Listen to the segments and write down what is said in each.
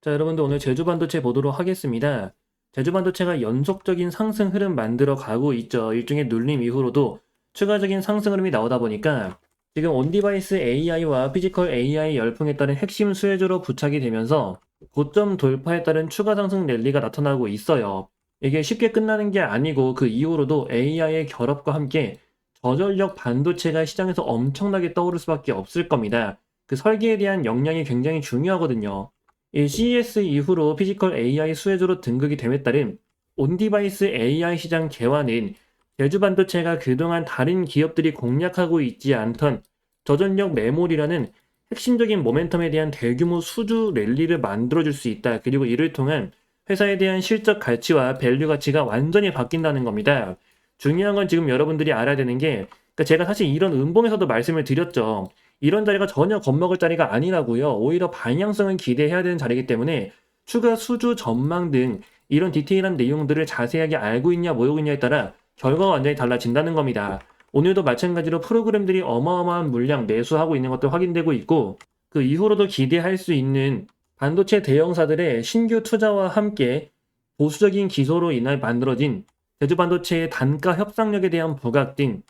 자, 여러분들 오늘 제주 반도체 보도록 하겠습니다. 제주 반도체가 연속적인 상승 흐름 만들어 가고 있죠. 일종의 눌림 이후로도 추가적인 상승 흐름이 나오다 보니까 지금 온디바이스 AI와 피지컬 AI 열풍에 따른 핵심 수혜주로 부착이 되면서 고점 돌파에 따른 추가 상승 랠리가 나타나고 있어요. 이게 쉽게 끝나는 게 아니고 그 이후로도 AI의 결합과 함께 저전력 반도체가 시장에서 엄청나게 떠오를 수밖에 없을 겁니다. 그 설계에 대한 역량이 굉장히 중요하거든요. 이 CES 이후로 피지컬 AI 수혜주로 등극이 됨에 따른 온디바이스 AI 시장 개화는 제주 반도체가 그동안 다른 기업들이 공략하고 있지 않던 저전력 메모리라는 핵심적인 모멘텀에 대한 대규모 수주 랠리를 만들어줄 수 있다. 그리고 이를 통한 회사에 대한 실적 가치와 밸류 가치가 완전히 바뀐다는 겁니다. 중요한 건 지금 여러분들이 알아야 되는 게, 그러니까 제가 사실 이런 음봉에서도 말씀을 드렸죠. 이런 자리가 전혀 겁먹을 자리가 아니라고요. 오히려 방향성을 기대해야 되는 자리이기 때문에 추가 수주 전망 등 이런 디테일한 내용들을 자세하게 알고 있냐 모르고 있냐에 따라 결과가 완전히 달라진다는 겁니다. 오늘도 마찬가지로 프로그램들이 어마어마한 물량 매수하고 있는 것도 확인되고 있고, 그 이후로도 기대할 수 있는 반도체 대형사들의 신규 투자와 함께 보수적인 기소로 인해 만들어진 제주 반도체의 단가 협상력에 대한 부각 등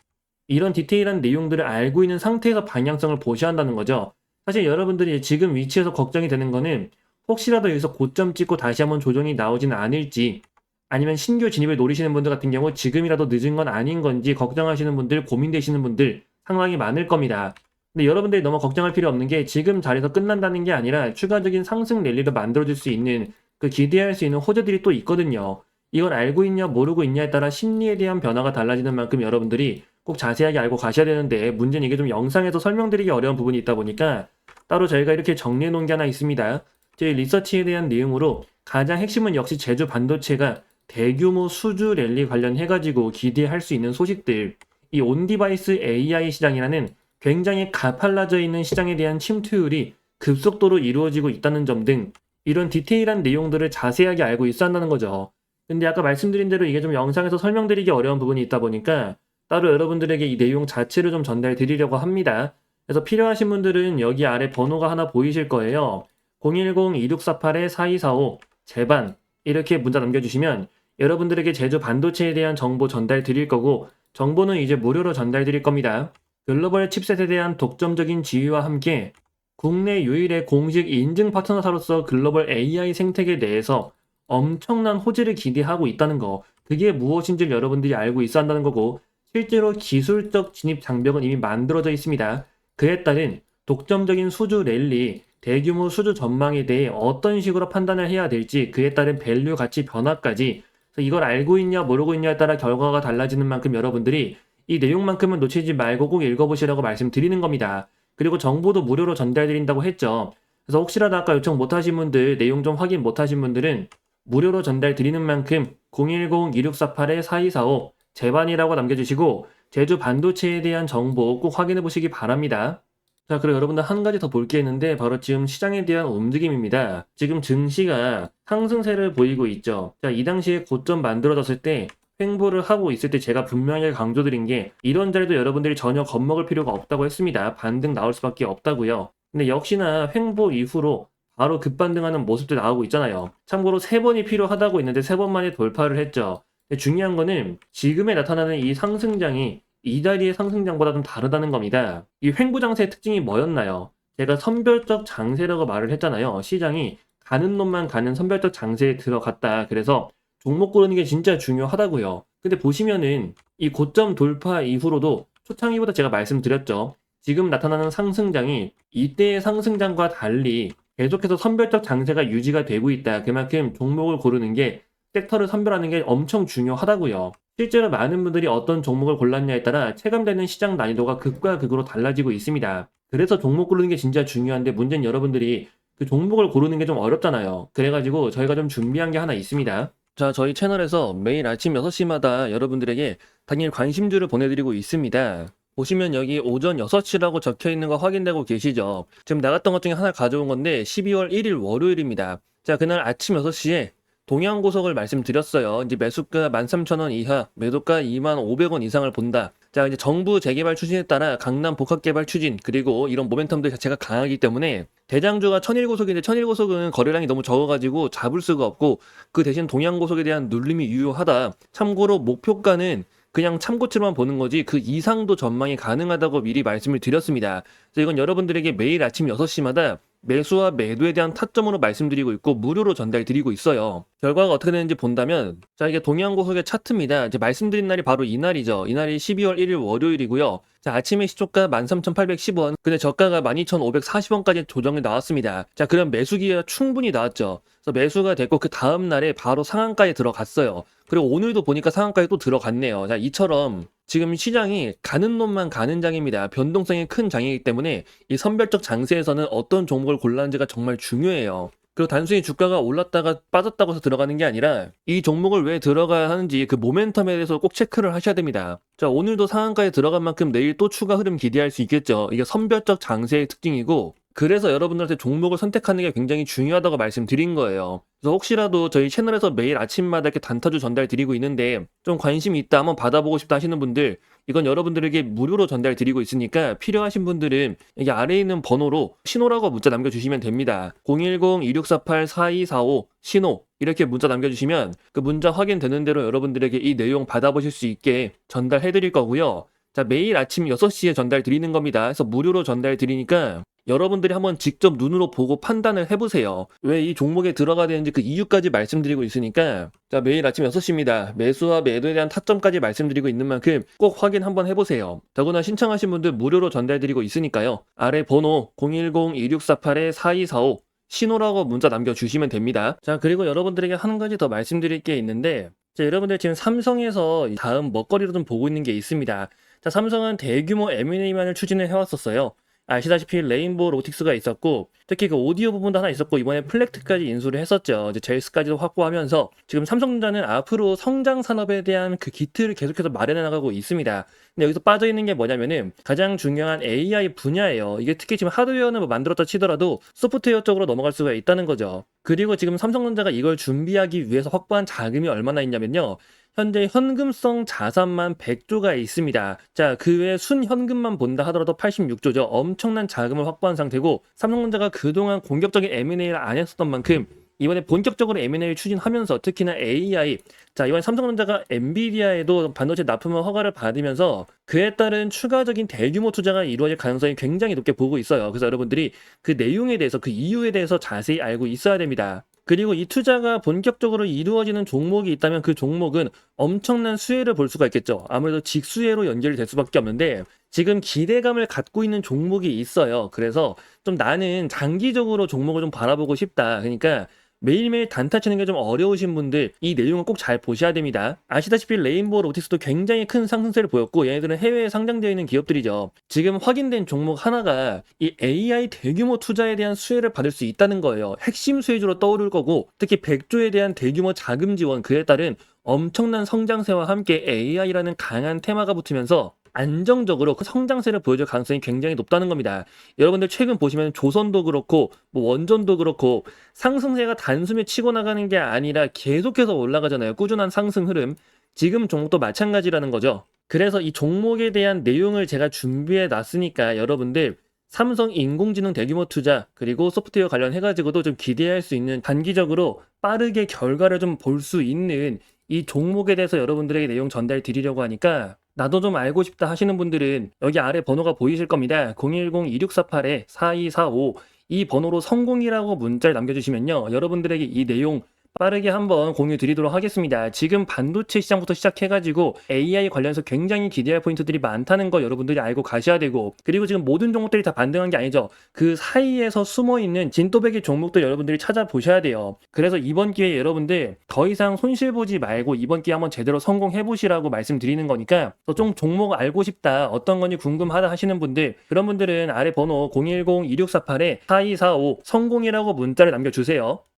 이런 디테일한 내용들을 알고 있는 상태에서 방향성을 보셔야 한다는 거죠. 사실 여러분들이 지금 위치에서 걱정이 되는 거는 혹시라도 여기서 고점 찍고 다시 한번 조정이 나오진 않을지, 아니면 신규 진입을 노리시는 분들 같은 경우 지금이라도 늦은 건 아닌 건지 걱정하시는 분들, 고민되시는 분들 상당히 많을 겁니다. 근데 여러분들이 너무 걱정할 필요 없는 게 지금 자리에서 끝난다는 게 아니라 추가적인 상승 랠리를 만들어줄 수 있는, 그 기대할 수 있는 호재들이 또 있거든요. 이걸 알고 있냐 모르고 있냐에 따라 심리에 대한 변화가 달라지는 만큼 여러분들이 꼭 자세하게 알고 가셔야 되는데, 문제는 이게 좀 영상에서 설명드리기 어려운 부분이 있다 보니까 따로 저희가 이렇게 정리해 놓은 게 하나 있습니다. 저희 리서치에 대한 내용으로 가장 핵심은 역시 제주 반도체가 대규모 수주 랠리 관련해가지고 기대할 수 있는 소식들, 이 온디바이스 AI 시장이라는 굉장히 가팔라져 있는 시장에 대한 침투율이 급속도로 이루어지고 있다는 점 등 이런 디테일한 내용들을 자세하게 알고 있어야 한다는 거죠. 근데 아까 말씀드린 대로 이게 좀 영상에서 설명드리기 어려운 부분이 있다 보니까 따로 여러분들에게 이 내용 자체를 좀 전달 드리려고 합니다. 그래서 필요하신 분들은 여기 아래 번호가 하나 보이실 거예요. 010-2648-4245 제반 이렇게 문자 남겨주시면 여러분들에게 제주 반도체에 대한 정보 전달 드릴 거고, 정보는 이제 무료로 전달 드릴 겁니다. 글로벌 칩셋에 대한 독점적인 지위와 함께 국내 유일의 공식 인증 파트너사로서 글로벌 AI 생태계 내에서 엄청난 호재를 기대하고 있다는 거, 그게 무엇인지를 여러분들이 알고 있어야 한다는 거고, 실제로 기술적 진입 장벽은 이미 만들어져 있습니다. 그에 따른 독점적인 수주 랠리, 대규모 수주 전망에 대해 어떤 식으로 판단을 해야 될지, 그에 따른 밸류 가치 변화까지 이걸 알고 있냐 모르고 있냐에 따라 결과가 달라지는 만큼 여러분들이 이 내용만큼은 놓치지 말고 꼭 읽어보시라고 말씀드리는 겁니다. 그리고 정보도 무료로 전달드린다고 했죠. 그래서 혹시라도 아까 요청 못하신 분들, 내용 좀 확인 못하신 분들은 무료로 전달드리는 만큼 010-2648-4245 제반이라고 남겨주시고 제주 반도체에 대한 정보 꼭 확인해 보시기 바랍니다. 자, 그리고 여러분들 한 가지 더 볼 게 있는데 바로 지금 시장에 대한 움직임입니다. 지금 증시가 상승세를 보이고 있죠. 자, 이 당시에 고점 만들어졌을 때 횡보를 하고 있을 때 제가 분명하게 강조드린 게, 이런 자리도 여러분들이 전혀 겁먹을 필요가 없다고 했습니다. 반등 나올 수밖에 없다고요. 근데 역시나 횡보 이후로 바로 급반등하는 모습도 나오고 있잖아요. 참고로 3번이 필요하다고 했는데 3번 만에 돌파를 했죠. 근데 중요한 거는 지금에 나타나는 이 상승장이 이 자리의 상승장보다 좀 다르다는 겁니다. 이 횡보 장세의 특징이 뭐였나요? 제가 선별적 장세라고 말을 했잖아요. 시장이 가는 놈만 가는 선별적 장세에 들어갔다. 그래서 종목 고르는 게 진짜 중요하다고요. 근데 보시면은 이 고점 돌파 이후로도 초창기보다 제가 말씀드렸죠. 지금 나타나는 상승장이 이때의 상승장과 달리 계속해서 선별적 장세가 유지가 되고 있다. 그만큼 종목을 고르는 게, 섹터를 선별하는 게 엄청 중요하다고요. 실제로 많은 분들이 어떤 종목을 골랐냐에 따라 체감되는 시장 난이도가 극과 극으로 달라지고 있습니다. 그래서 종목 고르는 게 진짜 중요한데, 문제는 여러분들이 그 종목을 고르는 게 좀 어렵잖아요. 그래가지고 저희가 좀 준비한 게 하나 있습니다. 자, 저희 채널에서 매일 아침 6시마다 여러분들에게 당일 관심주를 보내드리고 있습니다. 보시면 여기 오전 6시라고 적혀 있는 거 확인되고 계시죠? 지금 나갔던 것 중에 하나 가져온 건데 12월 1일 월요일입니다. 자, 그날 아침 6시에 동양고속을 말씀드렸어요. 이제 매수가 13,000원 이하, 매도가 25,500원 이상을 본다. 자, 이제 정부 재개발 추진에 따라 강남 복합개발 추진, 그리고 이런 모멘텀들 자체가 강하기 때문에 대장주가 천일고속인데 천일고속은 거래량이 너무 적어가지고 잡을 수가 없고 그 대신 동양고속에 대한 눌림이 유효하다. 참고로 목표가는 그냥 참고치로만 보는 거지 그 이상도 전망이 가능하다고 미리 말씀을 드렸습니다. 그래서 이건 여러분들에게 매일 아침 6시마다 매수와 매도에 대한 타점으로 말씀드리고 있고 무료로 전달드리고 있어요. 결과가 어떻게 되는지 본다면 자, 이게 동양고속의 차트입니다. 이제 말씀드린 날이 바로 이날이죠. 이날이 12월 1일 월요일이고요. 자, 아침에 시초가 13,810원, 근데 저가가 12,540원까지 조정이 나왔습니다. 자, 그럼 매수기가 충분히 나왔죠. 그래서 매수가 됐고 그 다음 날에 바로 상한가에 들어갔어요. 그리고 오늘도 보니까 상한가에 또 들어갔네요. 자, 이처럼 지금 시장이 가는 놈만 가는 장입니다. 변동성이 큰 장이기 때문에 이 선별적 장세에서는 어떤 종목을 골라는지가 정말 중요해요. 그리고 단순히 주가가 올랐다가 빠졌다고 해서 들어가는 게 아니라 이 종목을 왜 들어가야 하는지 그 모멘텀에 대해서 꼭 체크를 하셔야 됩니다. 자, 오늘도 상한가에 들어간 만큼 내일 또 추가 흐름 기대할 수 있겠죠. 이게 선별적 장세의 특징이고 그래서 여러분들한테 종목을 선택하는 게 굉장히 중요하다고 말씀드린 거예요. 그래서 혹시라도 저희 채널에서 매일 아침마다 이렇게 단타주 전달 드리고 있는데 좀 관심이 있다, 한번 받아보고 싶다 하시는 분들 이건 여러분들에게 무료로 전달 드리고 있으니까 필요하신 분들은 여기 아래에 있는 번호로 신호라고 문자 남겨주시면 됩니다. 010-2648-4245 신호 이렇게 문자 남겨주시면 그 문자 확인되는 대로 여러분들에게 이 내용 받아보실 수 있게 전달해 드릴 거고요. 자, 매일 아침 6시에 전달 드리는 겁니다. 그래서 무료로 전달 드리니까 여러분들이 한번 직접 눈으로 보고 판단을 해보세요. 왜 이 종목에 들어가야 되는지 그 이유까지 말씀드리고 있으니까 자, 매일 아침 6시입니다. 매수와 매도에 대한 타점까지 말씀드리고 있는 만큼 꼭 확인 한번 해보세요. 더구나 신청하신 분들 무료로 전달드리고 있으니까요. 아래 번호 010-2648-4245 신호라고 문자 남겨주시면 됩니다. 자, 그리고 여러분들에게 한 가지 더 말씀드릴 게 있는데 자, 여러분들 지금 삼성에서 다음 먹거리로 좀 보고 있는 게 있습니다. 자, 삼성은 대규모 M&A만을 추진을 해왔었어요. 아시다시피 레인보우 로틱스가 있었고 특히 그 오디오 부분도 하나 있었고 이번에 플렉트까지 인수를 했었죠. 이제 젤스까지도 확보하면서 지금 삼성전자는 앞으로 성장 산업에 대한 그 기틀을 계속해서 마련해 나가고 있습니다. 근데 여기서 빠져 있는 게 뭐냐면은 가장 중요한 AI 분야예요. 이게 특히 지금 하드웨어는 뭐 만들었다 치더라도 소프트웨어 쪽으로 넘어갈 수가 있다는 거죠. 그리고 지금 삼성전자가 이걸 준비하기 위해서 확보한 자금이 얼마나 있냐면요. 현재 현금성 자산만 100조가 있습니다. 자, 그 외에 순현금만 본다 하더라도 86조죠. 엄청난 자금을 확보한 상태고 삼성전자가 그동안 공격적인 M&A를 안 했었던 만큼 이번에 본격적으로 M&A를 추진하면서 특히나 AI 자, 이번에 삼성전자가 엔비디아에도 반도체 납품을 허가를 받으면서 그에 따른 추가적인 대규모 투자가 이루어질 가능성이 굉장히 높게 보고 있어요. 그래서 여러분들이 그 내용에 대해서 그 이유에 대해서 자세히 알고 있어야 됩니다. 그리고 이 투자가 본격적으로 이루어지는 종목이 있다면 그 종목은 엄청난 수혜를 볼 수가 있겠죠. 아무래도 직수혜로 연결이 될 수밖에 없는데 지금 기대감을 갖고 있는 종목이 있어요. 그래서 좀 나는 장기적으로 종목을 좀 바라보고 싶다. 그러니까 매일매일 단타 치는 게 좀 어려우신 분들 이 내용을 꼭 잘 보셔야 됩니다. 아시다시피 레인보우 로틱스도 굉장히 큰 상승세를 보였고 얘네들은 해외에 상장되어 있는 기업들이죠. 지금 확인된 종목 하나가 이 AI 대규모 투자에 대한 수혜를 받을 수 있다는 거예요. 핵심 수혜주로 떠오를 거고 특히 100조에 대한 대규모 자금 지원 그에 따른 엄청난 성장세와 함께 AI라는 강한 테마가 붙으면서 안정적으로 그 성장세를 보여줄 가능성이 굉장히 높다는 겁니다. 여러분들 최근 보시면 조선도 그렇고 뭐 원전도 그렇고 상승세가 단숨에 치고 나가는 게 아니라 계속해서 올라가잖아요. 꾸준한 상승 흐름. 지금 종목도 마찬가지라는 거죠. 그래서 이 종목에 대한 내용을 제가 준비해 놨으니까 여러분들 삼성 인공지능 대규모 투자 그리고 소프트웨어 관련해가지고도 좀 기대할 수 있는 단기적으로 빠르게 결과를 좀 볼 수 있는 이 종목에 대해서 여러분들에게 내용 전달 드리려고 하니까 나도 좀 알고 싶다 하시는 분들은 여기 아래 번호가 보이실 겁니다. 010-2648-4245 이 번호로 성공이라고 문자를 남겨주시면요. 여러분들에게 이 내용 빠르게 한번 공유 드리도록 하겠습니다. 지금 반도체 시장부터 시작해가지고 AI 관련해서 굉장히 기대할 포인트들이 많다는 거 여러분들이 알고 가셔야 되고 그리고 지금 모든 종목들이 다 반등한 게 아니죠. 그 사이에서 숨어있는 진또배기 종목들 여러분들이 찾아보셔야 돼요. 그래서 이번 기회에 여러분들 더 이상 손실 보지 말고 이번 기회에 한번 제대로 성공해보시라고 말씀드리는 거니까 좀 종목 알고 싶다 어떤 건지 궁금하다 하시는 분들 그런 분들은 아래 번호 010-2648-4245 성공이라고 문자를 남겨주세요.